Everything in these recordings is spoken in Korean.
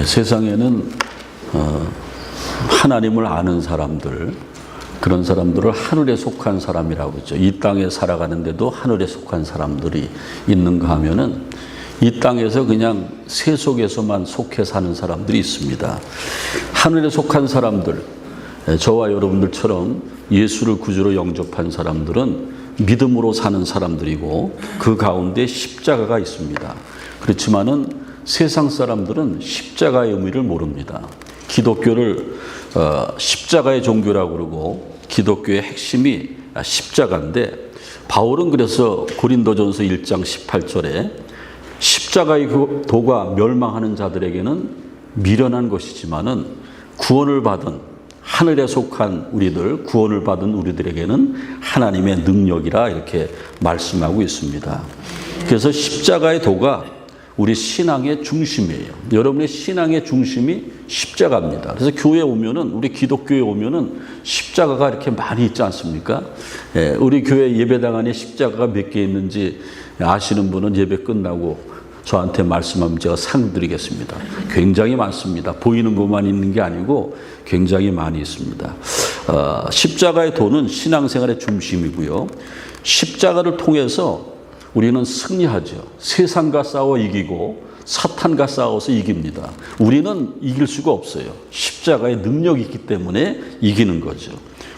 세상에는 하나님을 아는 사람들, 그런 사람들을 하늘에 속한 사람이라고 그러죠. 이 땅에 살아가는데도 하늘에 속한 사람들이 있는가 하면은 이 땅에서 그냥 세속에서만 속해 사는 사람들이 있습니다. 하늘에 속한 사람들, 저와 여러분들처럼 예수를 구주로 영접한 사람들은 믿음으로 사는 사람들이고 그 가운데 십자가가 있습니다. 그렇지만은 세상 사람들은 십자가의 의미를 모릅니다. 기독교를 십자가의 종교라고 그러고 기독교의 핵심이 십자가인데, 바울은 그래서 고린도전서 1장 18절에 십자가의 도가 멸망하는 자들에게는 미련한 것이지만은 구원을 받은 하늘에 속한 우리들, 구원을 받은 우리들에게는 하나님의 능력이라 이렇게 말씀하고 있습니다. 그래서 십자가의 도가 우리 신앙의 중심이에요. 여러분의 신앙의 중심이 십자가입니다. 그래서 교회에 오면은, 우리 기독교에 오면은 십자가가 이렇게 많이 있지 않습니까? 우리 교회 예배당 안에 십자가가 몇 개 있는지 아시는 분은 예배 끝나고 저한테 말씀하면 제가 상 드리겠습니다. 굉장히 많습니다. 보이는 것만 있는 게 아니고 굉장히 많이 있습니다. 십자가의 도는 신앙생활의 중심이고요. 십자가를 통해서 우리는 승리하죠. 세상과 싸워 이기고 사탄과 싸워서 이깁니다. 우리는 이길 수가 없어요. 십자가의 능력이 있기 때문에 이기는 거죠.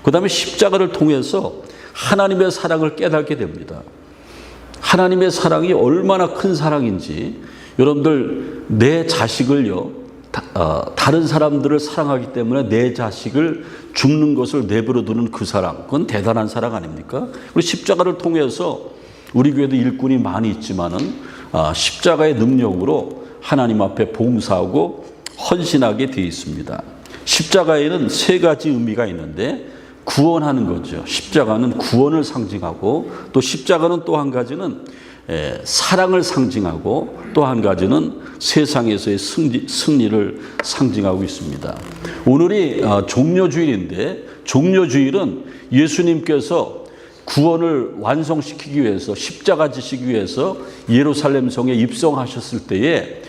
그 다음에 십자가를 통해서 하나님의 사랑을 깨닫게 됩니다. 하나님의 사랑이 얼마나 큰 사랑인지, 여러분들 내 자식을요, 다른 사람들을 사랑하기 때문에 내 자식을 죽는 것을 내버려 두는 그 사랑, 그건 대단한 사랑 아닙니까? 그리고 십자가를 통해서 우리 교회도 일꾼이 많이 있지만은 십자가의 능력으로 하나님 앞에 봉사하고 헌신하게 되어 있습니다. 십자가에는 세 가지 의미가 있는데, 구원하는 거죠. 십자가는 구원을 상징하고, 또 십자가는 또 한 가지는 사랑을 상징하고, 또 한 가지는 세상에서의 승리를 상징하고 있습니다. 오늘이 종려주일인데, 종려주일은 예수님께서 구원을 완성시키기 위해서, 십자가 지시기 위해서 예루살렘 성에 입성하셨을 때에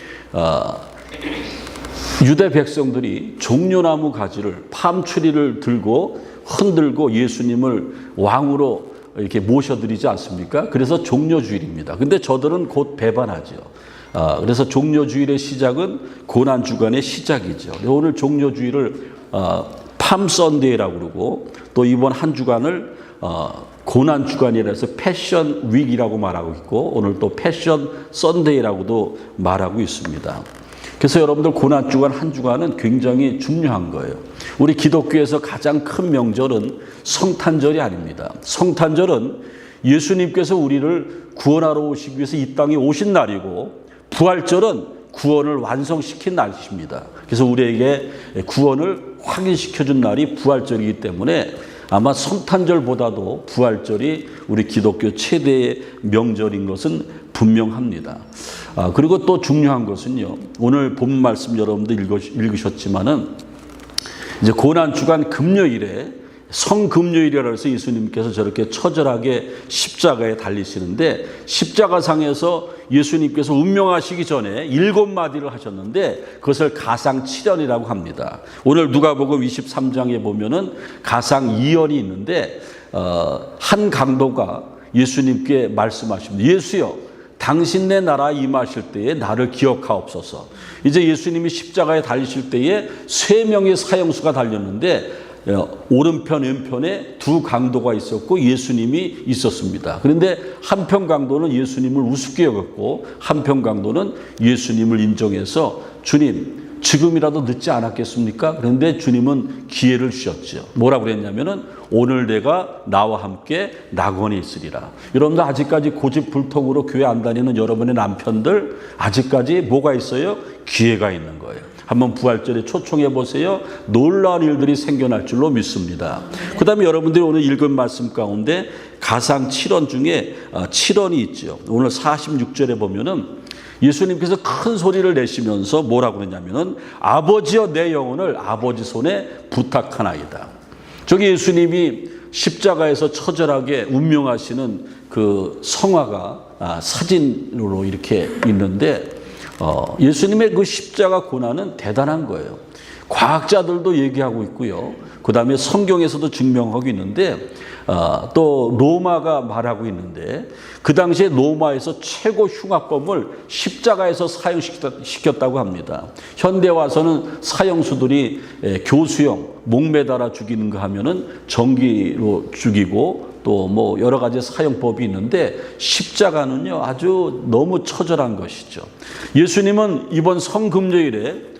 유대 백성들이 종려나무 가지를, 팜추리를 들고 흔들고 예수님을 왕으로 이렇게 모셔드리지 않습니까? 그래서 종려주일입니다. 근데 저들은 곧 배반하죠. 그래서 종려주일의 시작은 고난주간의 시작이죠. 오늘 종려주일을 팜 선데이라고 그러고, 또 이번 한 주간을 고난주간이라 해서 패션 윅이라고 말하고 있고, 오늘 또 패션 선데이라고도 말하고 있습니다. 그래서 여러분들 고난주간 한 주간은 굉장히 중요한 거예요. 우리 기독교에서 가장 큰 명절은 성탄절이 아닙니다. 성탄절은 예수님께서 우리를 구원하러 오시기 위해서 이 땅에 오신 날이고, 부활절은 구원을 완성시킨 날입니다. 그래서 우리에게 구원을 확인시켜준 날이 부활절이기 때문에 아마 성탄절보다도 부활절이 우리 기독교 최대의 명절인 것은 분명합니다. 그리고 또 중요한 것은요, 오늘 본문 말씀 여러분들 읽으셨지만은 이제 고난주간 금요일에, 성금요일이라 해서 예수님께서 저렇게 처절하게 십자가에 달리시는데, 십자가상에서 예수님께서 운명하시기 전에 7마디를 하셨는데 그것을 가상 7연이라고 합니다. 오늘 누가복음 23장에 보면은 가상 2연이 있는데, 한 강도가 예수님께 말씀하십니다. 예수여, 당신 내 나라에 임하실 때에 나를 기억하옵소서. 이제 예수님이 십자가에 달리실 때에 3명의 사형수가 달렸는데, 오른편 왼편에 두 강도가 있었고 예수님이 있었습니다. 그런데 한편 강도는 예수님을 우습게 여겼고, 한편 강도는 예수님을 인정해서 주님, 지금이라도 늦지 않았겠습니까? 그런데 주님은 기회를 주셨죠. 뭐라고 그랬냐면은 오늘 내가 나와 함께 낙원에 있으리라. 여러분들 아직까지 고집불통으로 교회 안 다니는 여러분의 남편들, 아직까지 뭐가 있어요? 기회가 있는 거예요. 한번 부활절에 초청해 보세요. 놀라운 일들이 생겨날 줄로 믿습니다. 그 다음에 여러분들이 오늘 읽은 말씀 가운데 가상 7원 중에 7원이 있죠. 오늘 46절에 보면은 예수님께서 큰 소리를 내시면서 뭐라고 그러냐면은 아버지여 내 영혼을 아버지 손에 부탁하나이다. 저기 예수님이 십자가에서 처절하게 운명하시는 그 성화가 사진으로 이렇게 있는데, 예수님의 그 십자가 고난은 대단한 거예요. 과학자들도 얘기하고 있고요. 그 다음에 성경에서도 증명하고 있는데, 또 로마가 말하고 있는데, 그 당시에 로마에서 최고 흉악범을 십자가에서 사형시켰다고 합니다. 현대 와서는 사형수들이 교수형, 목매달아 죽이는 거 하면은 전기로 죽이고, 또 뭐 여러 가지 사형법이 있는데, 십자가는요 아주 너무 처절한 것이죠. 예수님은 이번 성금요일에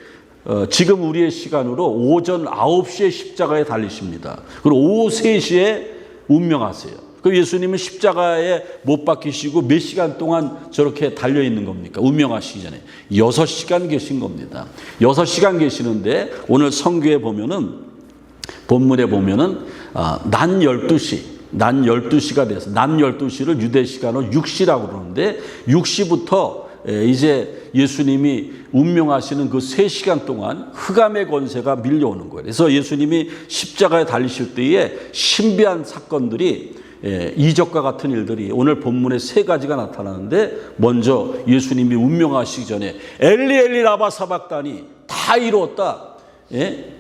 지금 우리의 시간으로 오전 9시에 십자가에 달리십니다. 그리고 오후 3시에 운명하세요. 그 예수님은 십자가에 못 박히시고 몇 시간 동안 저렇게 달려 있는 겁니까? 운명하시기 전에 6시간 계신 겁니다. 6시간 계시는데 오늘 성경에 보면은, 본문에 보면은 낮 12시가 돼서, 낮 12시를 유대 시간으로 6시라고 그러는데, 6시부터 이제 예수님이 운명하시는 그 3시간 동안 흑암의 권세가 밀려오는 거예요. 그래서 예수님이 십자가에 달리실 때에 신비한 사건들이, 이적과 같은 일들이 오늘 본문에 3가지가 나타나는데, 먼저 예수님이 운명하시기 전에 엘리 엘리 라마 사박다니, 다 이루었다.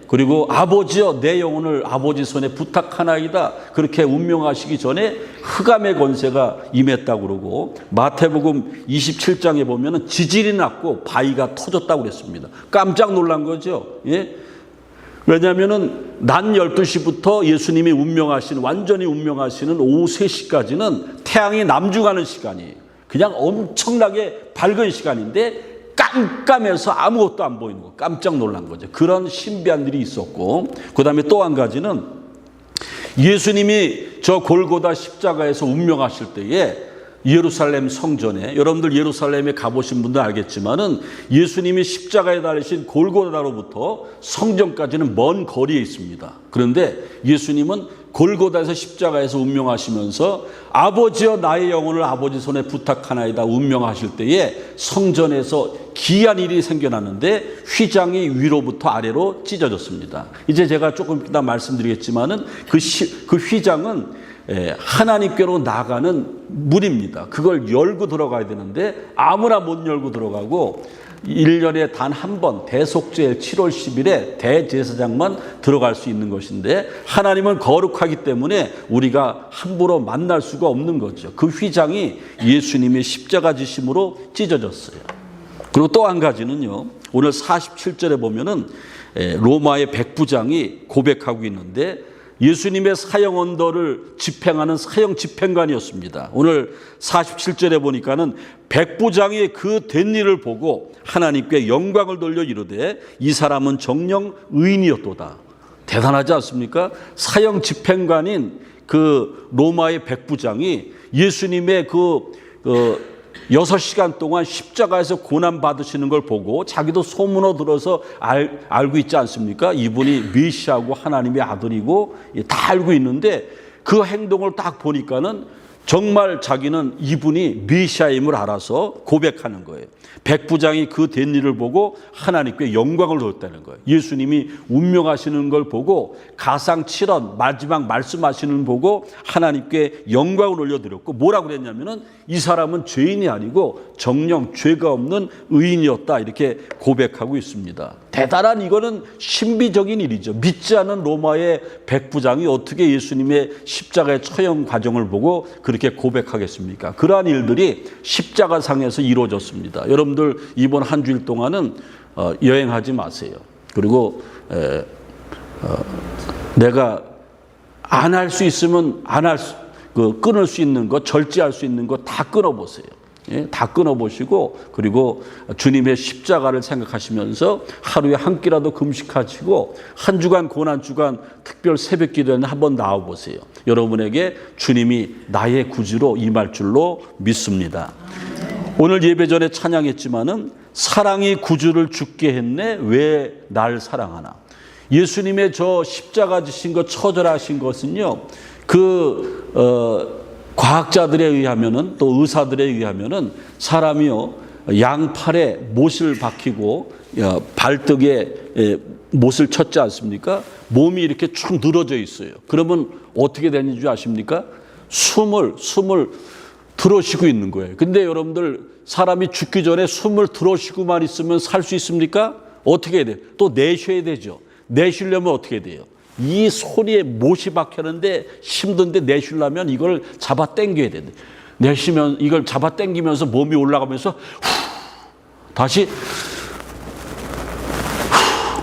그리고 아버지여 내 영혼을 아버지 손에 부탁하나이다. 그렇게 운명하시기 전에 흑암의 권세가 임했다고 그러고, 마태복음 27장에 보면은 지진이 났고 바위가 터졌다고 그랬습니다. 깜짝 놀란 거죠. 왜냐하면은 낮 12시부터 예수님이 완전히 운명하시는 오후 3시까지는 태양이 남중하는 시간이에요. 그냥 엄청나게 밝은 시간인데 깜깜해서 아무것도 안 보이는 거, 깜짝 놀란 거죠. 그런 신비한 일이 있었고, 그 다음에 또 한 가지는 예수님이 저 골고다 십자가에서 운명하실 때에 예루살렘 성전에, 여러분들 예루살렘에 가보신 분들 알겠지만은 예수님이 십자가에 달리신 골고다로부터 성전까지는 먼 거리에 있습니다. 그런데 예수님은 골고다에서 십자가에서 운명하시면서 아버지여 나의 영혼을 아버지 손에 부탁하나이다 운명하실 때에 성전에서 기이한 일이 생겨났는데 휘장이 위로부터 아래로 찢어졌습니다. 이제 제가 조금 이따 말씀드리겠지만은 그 휘장은 하나님께로 나가는 문입니다. 그걸 열고 들어가야 되는데 아무나 못 열고 들어가고 1년에 단 한 번 대속죄일 7월 10일에 대제사장만 들어갈 수 있는 것인데, 하나님은 거룩하기 때문에 우리가 함부로 만날 수가 없는 거죠. 그 휘장이 예수님의 십자가 지심으로 찢어졌어요. 그리고 또 한 가지는요, 오늘 47절에 보면은 로마의 백부장이 고백하고 있는데, 예수님의 사형 언도를 집행하는 사형 집행관이었습니다. 오늘 47절에 보니까는 백부장이 그 된 일을 보고 하나님께 영광을 돌려 이르되 이 사람은 정녕 의인이었도다. 대단하지 않습니까? 사형 집행관인 그 로마의 백부장이 예수님의 그 6시간 동안 십자가에서 고난받으시는 걸 보고 자기도 소문을 들어서 알고 있지 않습니까? 이분이 메시아고 하나님의 아들이고 다 알고 있는데, 그 행동을 딱 보니까는 정말 자기는 이분이 메시아임을 알아서 고백하는 거예요. 백부장이 그 된 일을 보고 하나님께 영광을 돌렸다는 거예요. 예수님이 운명하시는 걸 보고 가상 7원 마지막 말씀하시는 걸 보고 하나님께 영광을 올려드렸고, 뭐라고 그랬냐면은 이 사람은 죄인이 아니고 정녕 죄가 없는 의인이었다, 이렇게 고백하고 있습니다. 대단한, 이거는 신비적인 일이죠. 믿지 않은 로마의 백부장이 어떻게 예수님의 십자가의 처형 과정을 보고 그렇게 고백하겠습니까? 그러한 일들이 십자가상에서 이루어졌습니다. 여러분들 이번 한 주일 동안은 여행하지 마세요. 그리고 내가 안 할 수 있으면 끊을 수 있는 것, 절제할 수 있는 것 다 끊어보세요. 다 끊어보시고, 그리고 주님의 십자가를 생각하시면서 하루에 한 끼라도 금식하시고, 한 주간 고난주간 특별 새벽 기도에 한번 나와보세요. 여러분에게 주님이 나의 구주로 임할 줄로 믿습니다. 오늘 예배 전에 찬양했지만은 사랑이 구주를 죽게 했네 왜 날 사랑하나. 예수님의 저 십자가 지신 것, 처절하신 것은요, 과학자들에 의하면은, 또 의사들에 의하면은 사람이요 양팔에 못을 박히고 발등에 못을 쳤지 않습니까? 몸이 이렇게 쭉 늘어져 있어요. 그러면 어떻게 되는 줄 아십니까? 숨을 들어쉬고 있는 거예요. 근데 여러분들 사람이 죽기 전에 숨을 들어쉬고만 있으면 살 수 있습니까? 어떻게 해야 돼요? 또 내쉬어야 되죠. 내쉬려면 어떻게 돼요? 이 소리에 못이 박혔는데 힘든데 내쉬려면 이걸 잡아 당겨야 돼요. 내쉬면 이걸 잡아 당기면서 몸이 올라가면서 다시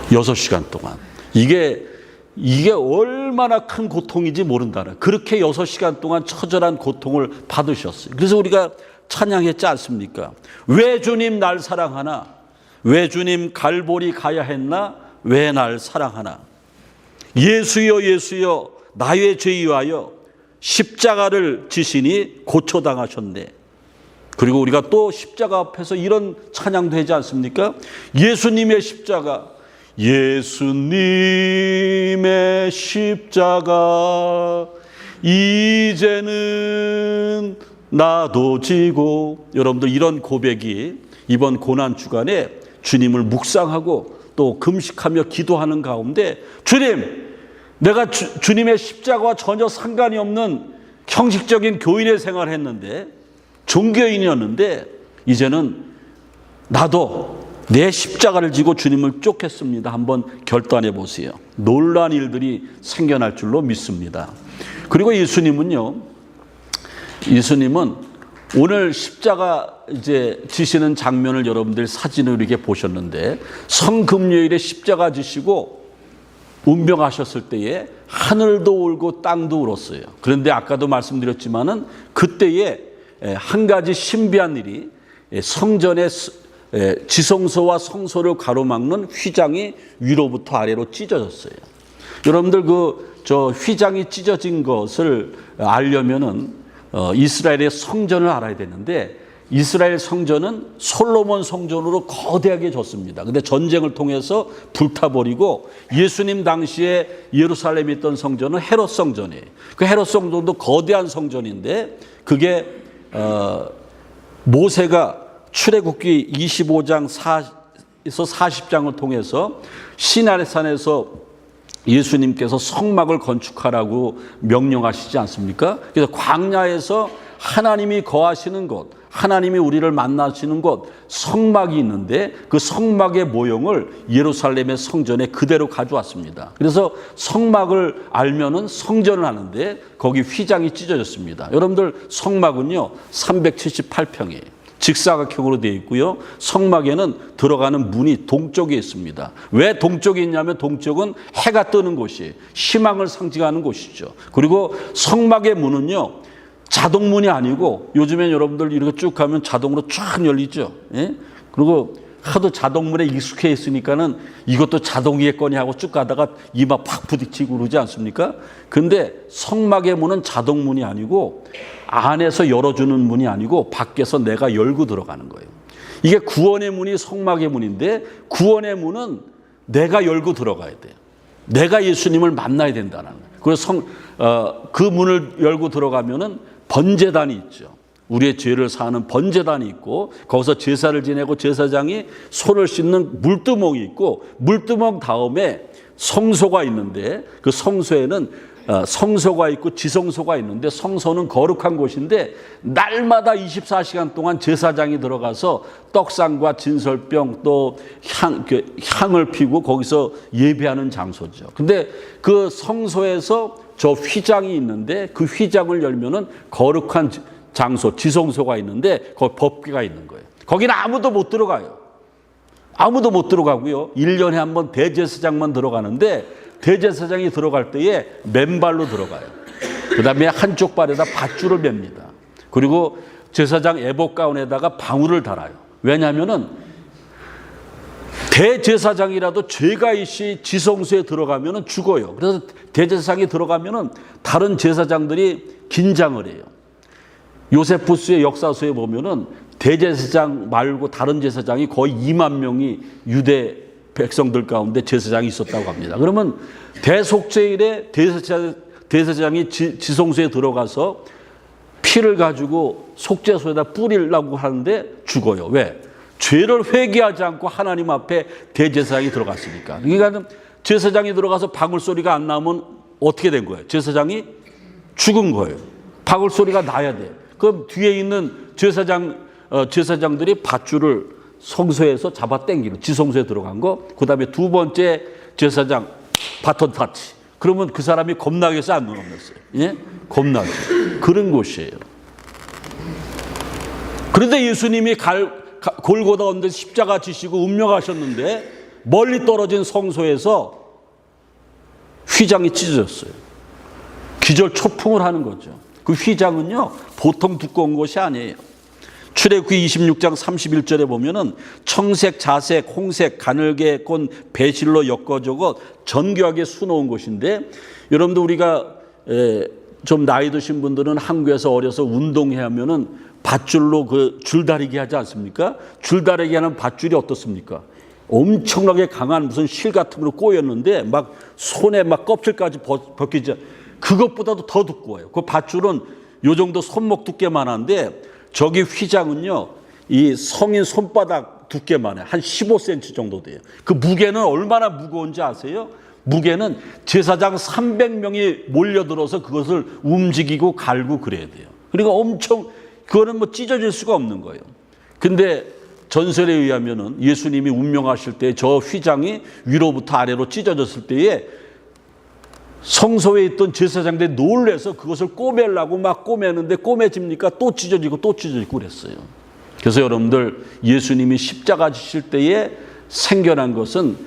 6시간 동안. 이게 얼마나 큰 고통인지 모른다는, 그렇게 6시간 동안 처절한 고통을 받으셨어요. 그래서 우리가 찬양했지 않습니까? 왜 주님 날 사랑하나? 왜 주님 갈보리 가야 했나? 왜 날 사랑하나? 예수여 예수여 나의 죄 위하여 십자가를 지시니 고초당하셨네. 그리고 우리가 또 십자가 앞에서 이런 찬양도 하지 않습니까? 예수님의 십자가, 예수님의 십자가 이제는 나도 지고. 여러분들 이런 고백이 이번 고난 주간에 주님을 묵상하고 또 금식하며 기도하는 가운데, 주님, 내가 주님의 십자가와 전혀 상관이 없는 형식적인 교인의 생활을 했는데, 종교인이었는데 이제는 나도 내 십자가를 지고 주님을 쫓겠습니다. 한번 결단해 보세요. 놀라운 일들이 생겨날 줄로 믿습니다. 그리고 예수님은 오늘 십자가 이제 지시는 장면을 여러분들 사진으로 이렇게 보셨는데, 성금요일에 십자가 지시고 운명하셨을 때에 하늘도 울고 땅도 울었어요. 그런데 아까도 말씀드렸지만은 그때에 한 가지 신비한 일이, 성전의 지성소와 성소를 가로막는 휘장이 위로부터 아래로 찢어졌어요. 여러분들 저 휘장이 찢어진 것을 알려면은 이스라엘의 성전을 알아야 되는데, 이스라엘 성전은 솔로몬 성전으로 거대하게 졌습니다. 근데 전쟁을 통해서 불타버리고, 예수님 당시에 예루살렘에 있던 성전은 헤롯 성전이에요. 그 헤롯 성전도 거대한 성전인데, 그게 모세가 출애굽기 25장 4에서 40장을 통해서 시내산에서 예수님께서 성막을 건축하라고 명령하시지 않습니까? 그래서 광야에서 하나님이 거하시는 곳, 하나님이 우리를 만나시는 곳, 성막이 있는데 그 성막의 모형을 예루살렘의 성전에 그대로 가져왔습니다. 그래서 성막을 알면은 성전을 하는데 거기 휘장이 찢어졌습니다. 여러분들 성막은요 378평이에요. 직사각형으로 되어 있고요. 성막에는 들어가는 문이 동쪽에 있습니다. 왜 동쪽에 있냐면 동쪽은 해가 뜨는 곳이에요. 희망을 상징하는 곳이죠. 그리고 성막의 문은요 자동문이 아니고, 요즘엔 여러분들 이렇게 쭉 가면 자동으로 쫙 열리죠. 예? 그리고 하도 자동문에 익숙해 있으니까는 이것도 자동이겠거니 하고 쭉 가다가 이마 팍 부딪히고 그러지 않습니까? 근데 성막의 문은 자동문이 아니고, 안에서 열어주는 문이 아니고 밖에서 내가 열고 들어가는 거예요. 이게 구원의 문이 성막의 문인데, 구원의 문은 내가 열고 들어가야 돼요. 내가 예수님을 만나야 된다는 거예요. 그래서 그 문을 열고 들어가면은 번제단이 있죠. 우리의 죄를 사하는 번제단이 있고, 거기서 제사를 지내고 제사장이 손을 씻는 물두멍이 있고, 물두멍 다음에 성소가 있는데, 그 성소에는 성소가 있고 지성소가 있는데, 성소는 거룩한 곳인데 날마다 24시간 동안 제사장이 들어가서 떡상과 진설병 또 향을 피우고 거기서 예배하는 장소죠. 근데 그 성소에서 저 휘장이 있는데, 그 휘장을 열면은 거룩한 장소, 지성소가 있는데 거기 법궤가 있는 거예요. 거기는 아무도 못 들어가요. 아무도 못 들어가고요. 1년에 한 번 대제사장만 들어가는데, 대제사장이 들어갈 때에 맨발로 들어가요. 그 다음에 한쪽 발에다 밧줄을 맵니다. 그리고 제사장 에봇 가운에다가 방울을 달아요. 왜냐하면은 대제사장이라도 죄가 있이 지성소에 들어가면은 죽어요. 그래서 대제사장이 들어가면은 다른 제사장들이 긴장을 해요. 요세푸스의 역사서에 보면은 대제사장 말고 다른 제사장이 거의 2만 명이 유대 백성들 가운데 제사장이 있었다고 합니다. 그러면 대속죄일에 대제사장이 지성소에 들어가서 피를 가지고 속죄소에다 뿌리려고 하는데 죽어요. 왜? 죄를 회개하지 않고 하나님 앞에 대제사장이 들어갔으니까. 그러니까 제사장이 들어가서 방울 소리가 안 나오면 어떻게 된 거예요? 제사장이 죽은 거예요. 방울 소리가 나야 돼. 그 뒤에 있는 제사장들이 밧줄을 성소에서 잡아 당기는, 지성소에 들어간 거. 그 다음에 두 번째 제사장 바톤 타치. 그러면 그 사람이 겁나겠어, 안 겁났어요? 예? 겁나죠. 그런 곳이에요. 그런데 예수님이 골고다 언덕 십자가 지시고 운명하셨는데 멀리 떨어진 성소에서 휘장이 찢어졌어요. 기절초풍을 하는 거죠. 그 휘장은요, 보통 두꺼운 것이 아니에요. 출애굽기 26장 31절에 보면은 청색, 자색, 홍색, 가늘게 꼰 배실로 엮어져고 정교하게 수놓은 것인데, 여러분들 우리가 좀 나이 드신 분들은 한국에서 어려서 운동해야 하면은 밧줄로 그 줄다리기 하지 않습니까? 줄다리기 하는 밧줄이 어떻습니까? 엄청나게 강한 무슨 실 같은 걸로 꼬였는데 막 손에 막 껍질까지 벗기지, 그것보다도 더 두꺼워요. 그 밧줄은 요 정도 손목 두께만 한데, 저기 휘장은요, 이 성인 손바닥 두께만 해요. 한 15cm 정도 돼요. 그 무게는 얼마나 무거운지 아세요? 무게는 제사장 300명이 몰려들어서 그것을 움직이고 갈고 그래야 돼요. 그러니까 엄청, 그거는 뭐 찢어질 수가 없는 거예요. 근데 전설에 의하면은 예수님이 운명하실 때 저 휘장이 위로부터 아래로 찢어졌을 때에 성소에 있던 제사장들이 놀래서 그것을 꼬매려고 막 꼬매는데 꼬매집니까? 또 찢어지고 또 찢어지고 그랬어요. 그래서 여러분들, 예수님이 십자가 지실 때에 생겨난 것은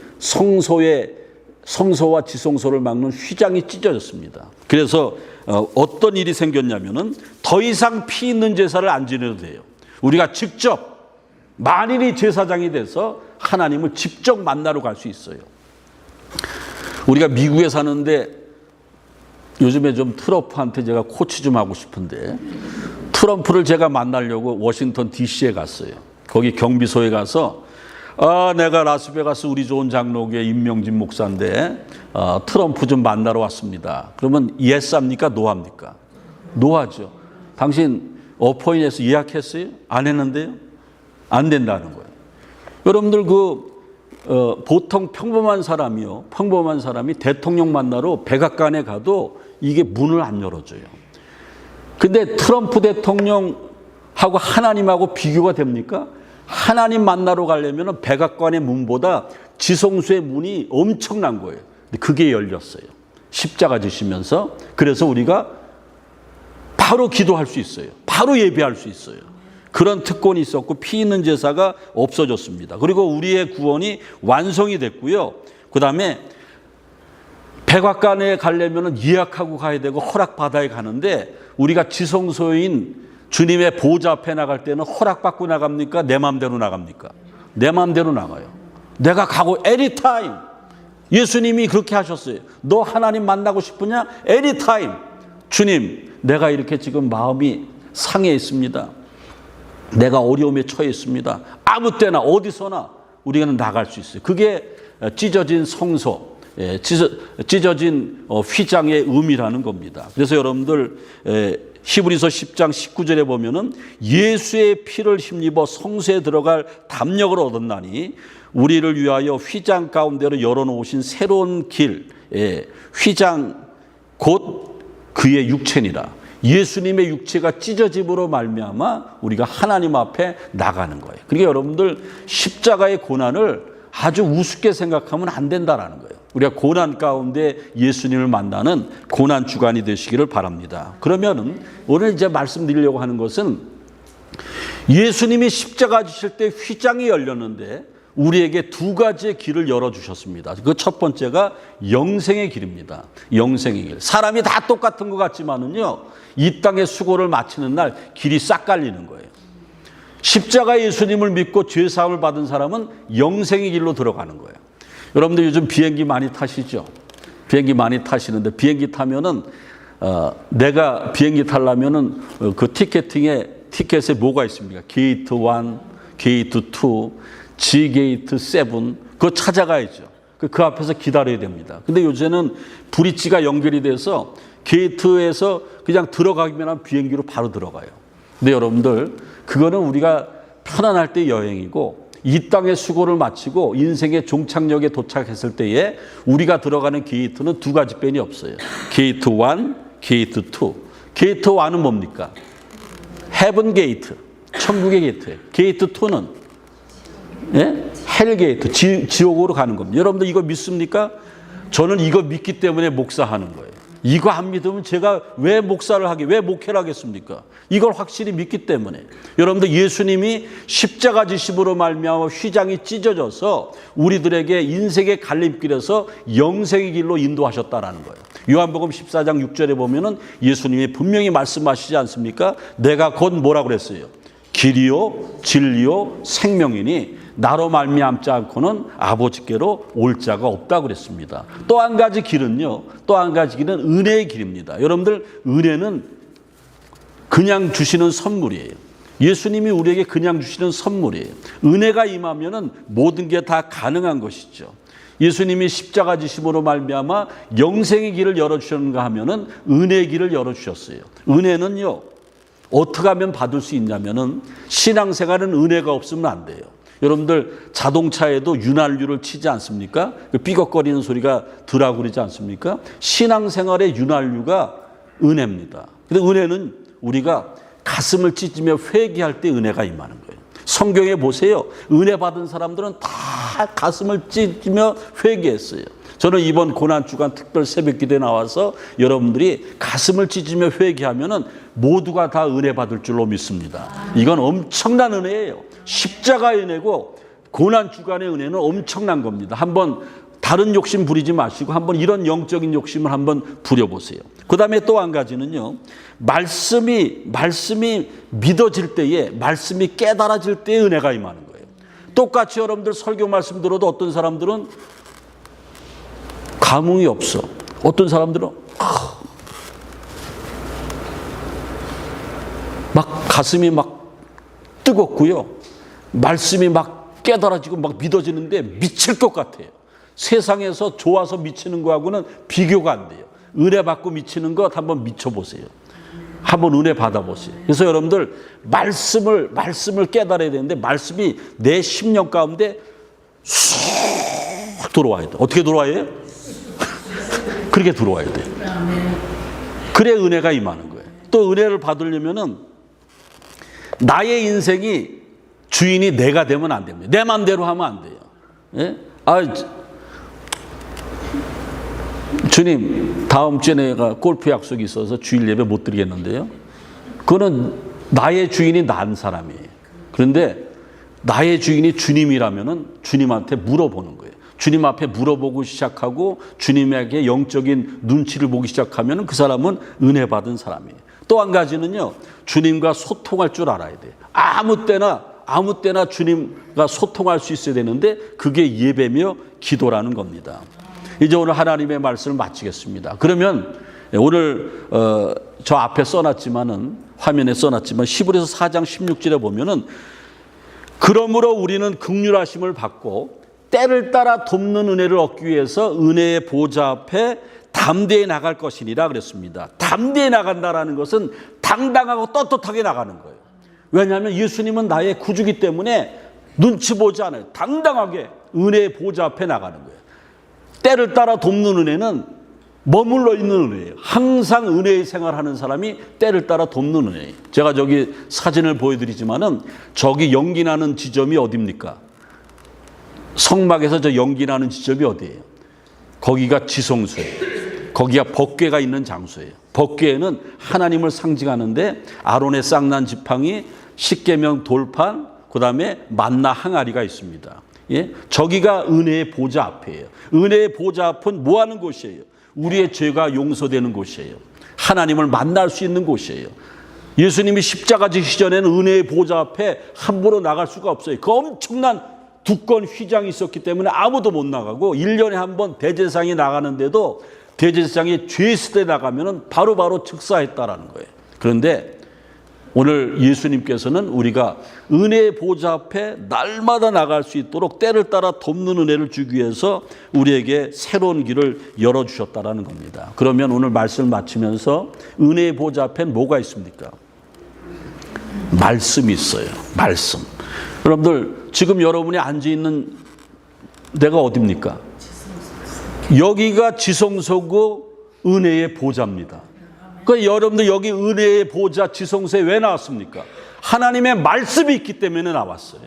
성소와 지성소를 막는 휘장이 찢어졌습니다. 그래서 어떤 일이 생겼냐면은 더 이상 피 있는 제사를 안 지내도 돼요. 우리가 직접 만일이 제사장이 돼서 하나님을 직접 만나러 갈 수 있어요. 우리가 미국에 사는데 요즘에 좀 트럼프한테 제가 코치 좀 하고 싶은데, 트럼프를 제가 만나려고 워싱턴 DC에 갔어요. 거기 경비소에 가서 내가 라스베가스 우리 좋은 장로교회 임명진 목사인데 트럼프 좀 만나러 왔습니다. 그러면 예스 합니까? 노 합니까? 노 하죠. 당신 어포인트에서 예약했어요? 안 했는데요? 안 된다는 거예요. 여러분들 보통 평범한 사람이 대통령 만나러 백악관에 가도 이게 문을 안 열어줘요. 근데 트럼프 대통령하고 하나님하고 비교가 됩니까? 하나님 만나러 가려면 백악관의 문보다 지성소의 문이 엄청난 거예요. 근데 그게 열렸어요. 십자가 지시면서. 그래서 우리가 바로 기도할 수 있어요. 바로 예배할 수 있어요. 그런 특권이 있었고 피 있는 제사가 없어졌습니다. 그리고 우리의 구원이 완성이 됐고요. 그 다음에 백악관에 가려면 예약하고 가야 되고 허락받아야 가는데, 우리가 지성소인 주님의 보좌 앞에 나갈 때는 허락받고 나갑니까? 내 마음대로 나갑니까? 내 마음대로 나가요. 내가 가고 anytime. 예수님이 그렇게 하셨어요. 너 하나님 만나고 싶으냐? anytime. 주님, 내가 이렇게 지금 마음이 상해 있습니다. 내가 어려움에 처해 있습니다. 아무 때나 어디서나 우리는 나갈 수 있어요. 그게 찢어진 성소, 찢어진 휘장의 의미라는 겁니다. 그래서 여러분들 히브리서 10장 19절에 보면은 예수의 피를 힘입어 성소에 들어갈 담력을 얻었나니 우리를 위하여 휘장 가운데로 열어놓으신 새로운 길, 휘장 곧 그의 육체니라. 예수님의 육체가 찢어짐으로 말미암아 우리가 하나님 앞에 나가는 거예요. 그러니까 여러분들, 십자가의 고난을 아주 우습게 생각하면 안 된다라는 거예요. 우리가 고난 가운데 예수님을 만나는 고난 주간이 되시기를 바랍니다. 그러면은 오늘 이제 말씀드리려고 하는 것은, 예수님이 십자가 지실 때 휘장이 열렸는데 우리에게 두 가지의 길을 열어주셨습니다. 그 첫 번째가 영생의 길입니다. 영생의 길. 사람이 다 똑같은 것 같지만은요, 이 땅의 수고를 마치는 날 길이 싹 갈리는 거예요. 십자가 예수님을 믿고 죄사함을 받은 사람은 영생의 길로 들어가는 거예요. 여러분들 요즘 비행기 많이 타시죠? 비행기 많이 타시는데, 비행기 타면은 내가 비행기 타려면은 그 티켓에 뭐가 있습니까? 게이트 1, 게이트 2, G 게이트 7, 그거 찾아가야죠. 그 앞에서 기다려야 됩니다. 근데 요새는 브릿지가 연결이 돼서 게이트에서 그냥 들어가기만 하면 비행기로 바로 들어가요. 근데 여러분들, 그거는 우리가 편안할 때 여행이고, 이 땅의 수고를 마치고 인생의 종착역에 도착했을 때에 우리가 들어가는 게이트는 두 가지 빼이 없어요. 게이트 1, 게이트 2. 게이트 1은 뭡니까? 헤븐 게이트, 천국의 게이트. 게이트 2는 예? 헬 게이트, 지옥으로 가는 겁니다. 여러분들 이거 믿습니까? 저는 이거 믿기 때문에 목사하는 거예요. 이거 안 믿으면 제가 왜 목사를 왜 목회를 하겠습니까? 이걸 확실히 믿기 때문에. 여러분들 예수님이 십자가 지심으로 말미암아 휘장이 찢어져서 우리들에게 인생의 갈림길에서 영생의 길로 인도하셨다라는 거예요. 요한복음 14장 6절에 보면은 예수님이 분명히 말씀하시지 않습니까? 내가 곧 뭐라고 그랬어요? 길이요 진리요 생명이니 나로 말미암지 않고는 아버지께로 올 자가 없다고 그랬습니다. 또 한 가지 길은요. 또 한 가지 길은 은혜의 길입니다. 여러분들 은혜는 그냥 주시는 선물이에요. 예수님이 우리에게 그냥 주시는 선물이에요. 은혜가 임하면은 모든 게 다 가능한 것이죠. 예수님이 십자가 지심으로 말미암아 영생의 길을 열어주셨는가 하면은 은혜의 길을 열어주셨어요. 은혜는요. 어떻게 하면 받을 수 있냐면은 신앙생활은 은혜가 없으면 안 돼요. 여러분들 자동차에도 윤활유를 치지 않습니까? 삐걱거리는 소리가 덜하고 그러지 않습니까? 신앙생활의 윤활유가 은혜입니다. 근데 은혜는 우리가 가슴을 찢으며 회개할 때 은혜가 임하는 거예요. 성경에 보세요. 은혜 받은 사람들은 다 가슴을 찢으며 회개했어요. 저는 이번 고난주간 특별 새벽기도에 나와서 여러분들이 가슴을 찢으며 회개하면은 모두가 다 은혜 받을 줄로 믿습니다. 이건 엄청난 은혜예요. 십자가의 은혜고 고난주간의 은혜는 엄청난 겁니다. 한번 다른 욕심 부리지 마시고 한번 이런 영적인 욕심을 한번 부려보세요. 그 다음에 또 한 가지는요. 말씀이 믿어질 때에, 말씀이 깨달아질 때에 은혜가 임하는 거예요. 똑같이 여러분들 설교 말씀 들어도 어떤 사람들은 감흥이 없어. 어떤 사람들은 막 가슴이 막 뜨겁고요. 말씀이 막 깨달아지고 막 믿어지는데 미칠 것 같아요. 세상에서 좋아서 미치는 거하고는 비교가 안 돼요. 은혜 받고 미치는 것 한번 미쳐보세요. 한번 은혜 받아보세요. 그래서 여러분들 말씀을 깨달아야 되는데 말씀이 내 심령 가운데 쑥 들어와야 돼. 어떻게 들어와야 해요? 그렇게 들어와야 돼요. 그래 은혜가 임하는 거예요. 또 은혜를 받으려면은 나의 인생이 주인이 내가 되면 안 됩니다. 내 마음대로 하면 안 돼요. 예? 주님, 다음 주에 내가 골프 약속이 있어서 주일 예배 못 드리겠는데요. 그거는 나의 주인이 난 사람이에요. 그런데 나의 주인이 주님이라면은 주님한테 물어보는 거예요. 주님 앞에 물어보고 시작하고 주님에게 영적인 눈치를 보기 시작하면 그 사람은 은혜 받은 사람이에요. 또 한 가지는요. 주님과 소통할 줄 알아야 돼요. 아무 때나 주님과 소통할 수 있어야 되는데 그게 예배며 기도라는 겁니다. 이제 오늘 하나님의 말씀을 마치겠습니다. 그러면 오늘 저 앞에 화면에 써놨지만 히브리서 4장 16절에 보면은 그러므로 우리는 긍휼하심을 받고 때를 따라 돕는 은혜를 얻기 위해서 은혜의 보좌 앞에 담대히 나갈 것이니라 그랬습니다. 담대히 나간다라는 것은 당당하고 떳떳하게 나가는 거예요. 왜냐하면 예수님은 나의 구주기 때문에 눈치 보지 않아요. 당당하게 은혜의 보좌 앞에 나가는 거예요. 때를 따라 돕는 은혜는 머물러 있는 은혜예요. 항상 은혜의 생활하는 사람이 때를 따라 돕는 은혜예요. 제가 저기 사진을 보여드리지만은 저기 연기 나는 지점이 어디입니까? 성막에서 저 연기 나는 지점이 어디예요? 거기가 지성소예요. 거기가 법궤가 있는 장소예요. 법궤에는 하나님을 상징하는데 아론의 쌍난 지팡이, 십계명 돌판, 그 다음에 만나 항아리가 있습니다. 예? 저기가 은혜의 보좌 앞이에요. 은혜의 보좌 앞은 뭐 하는 곳이에요? 우리의 죄가 용서되는 곳이에요. 하나님을 만날 수 있는 곳이에요. 예수님이 십자가 지시기 전에는 은혜의 보좌 앞에 함부로 나갈 수가 없어요. 그 엄청난 두꺼운 휘장이 있었기 때문에 아무도 못 나가고 1년에 한 번 대제사장이 나가는데도 대제사장이 죄 있을 때 나가면 바로바로 즉사했다라는 거예요. 그런데 오늘 예수님께서는 우리가 은혜의 보좌 앞에 날마다 나갈 수 있도록 때를 따라 돕는 은혜를 주기 위해서 우리에게 새로운 길을 열어주셨다라는 겁니다. 그러면 오늘 말씀을 마치면서 은혜의 보좌 앞엔 뭐가 있습니까? 말씀이 있어요. 말씀. 여러분들 지금 여러분이 앉아있는 데가 어디입니까? 여기가 지성소고 은혜의 보좌입니다. 그 여러분들 여기 은혜의 보좌 지성소에 왜 나왔습니까? 하나님의 말씀이 있기 때문에 나왔어요.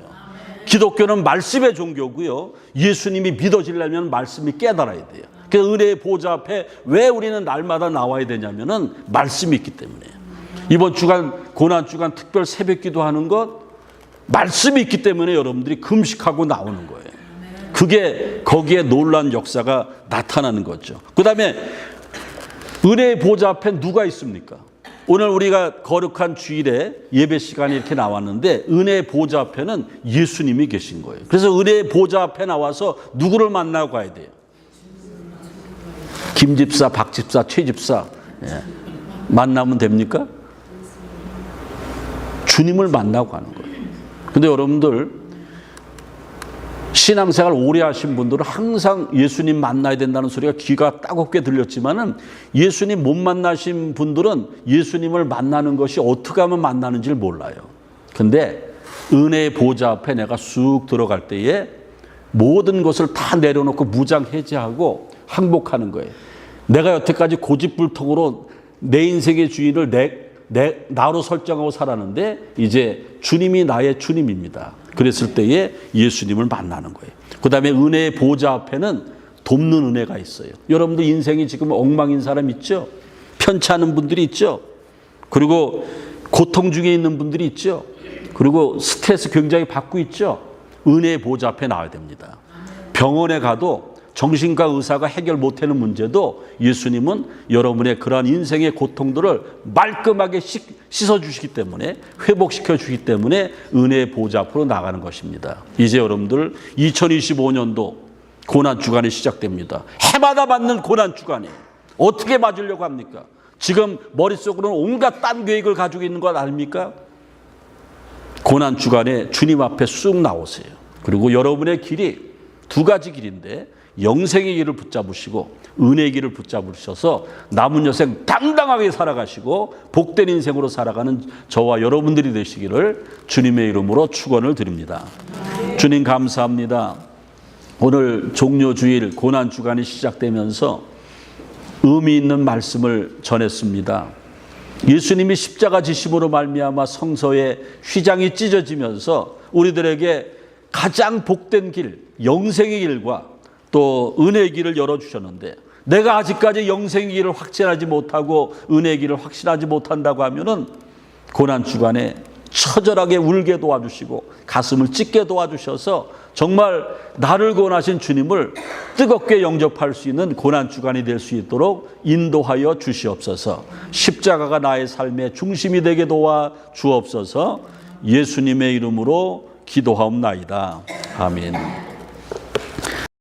기독교는 말씀의 종교고요. 예수님이 믿어지려면 말씀이 깨달아야 돼요. 그래서 은혜의 보좌 앞에 왜 우리는 날마다 나와야 되냐면은 말씀이 있기 때문에. 이번 주간 고난 주간 특별 새벽 기도하는 것 말씀이 있기 때문에 여러분들이 금식하고 나오는 거예요. 그게 거기에 놀라운 역사가 나타나는 거죠. 그다음에 은혜의 보좌 앞에 누가 있습니까? 오늘 우리가 거룩한 주일에 예배 시간에 이렇게 나왔는데 은혜의 보좌 앞에는 예수님이 계신 거예요. 그래서 은혜의 보좌 앞에 나와서 누구를 만나고 가야 돼요? 김 집사, 박 집사, 최 집사 만나면 됩니까? 주님을 만나고 가는 거예요. 근데 여러분들 신앙생활 오래 하신 분들은 항상 예수님 만나야 된다는 소리가 귀가 따갑게 들렸지만은 예수님 못 만나신 분들은 예수님을 만나는 것이 어떻게 하면 만나는지를 몰라요. 근데 은혜의 보좌 앞에 내가 쑥 들어갈 때에 모든 것을 다 내려놓고 무장해제하고 항복하는 거예요. 내가 여태까지 고집불통으로 내 인생의 주인을 나로 설정하고 살았는데 이제 주님이 나의 주님입니다. 그랬을 때에 예수님을 만나는 거예요. 그 다음에 은혜의 보좌 앞에는 돕는 은혜가 있어요. 여러분들 인생이 지금 엉망인 사람 있죠? 편치 않은 분들이 있죠? 그리고 고통 중에 있는 분들이 있죠? 그리고 스트레스 굉장히 받고 있죠? 은혜의 보좌 앞에 나와야 됩니다. 병원에 가도 정신과 의사가 해결 못하는 문제도 예수님은 여러분의 그러한 인생의 고통들을 말끔하게 씻어주시기 때문에 회복시켜 주시기 때문에 은혜의 보좌 앞으로 나가는 것입니다. 이제 여러분들 2025년도 고난주간이 시작됩니다. 해마다 맞는 고난주간이 어떻게 맞으려고 합니까? 지금 머릿속으로는 온갖 딴 계획을 가지고 있는 것 아닙니까? 고난주간에 주님 앞에 쑥 나오세요. 그리고 여러분의 길이 두 가지 길인데 영생의 길을 붙잡으시고 은혜의 길을 붙잡으셔서 남은 여생 당당하게 살아가시고 복된 인생으로 살아가는 저와 여러분들이 되시기를 주님의 이름으로 축원을 드립니다. 주님 감사합니다. 오늘 종료주일 고난주간이 시작되면서 의미 있는 말씀을 전했습니다. 예수님이 십자가 지심으로 말미암아 성서의 휘장이 찢어지면서 우리들에게 가장 복된 길, 영생의 길과 또 은혜의 길을 열어주셨는데 내가 아직까지 영생의 길을 확신하지 못하고 은혜의 길을 확신하지 못한다고 하면은 고난주간에 처절하게 울게 도와주시고 가슴을 찢게 도와주셔서 정말 나를 구원하신 주님을 뜨겁게 영접할 수 있는 고난주간이 될 수 있도록 인도하여 주시옵소서. 십자가가 나의 삶의 중심이 되게 도와 주옵소서. 예수님의 이름으로 기도하옵나이다. 아멘.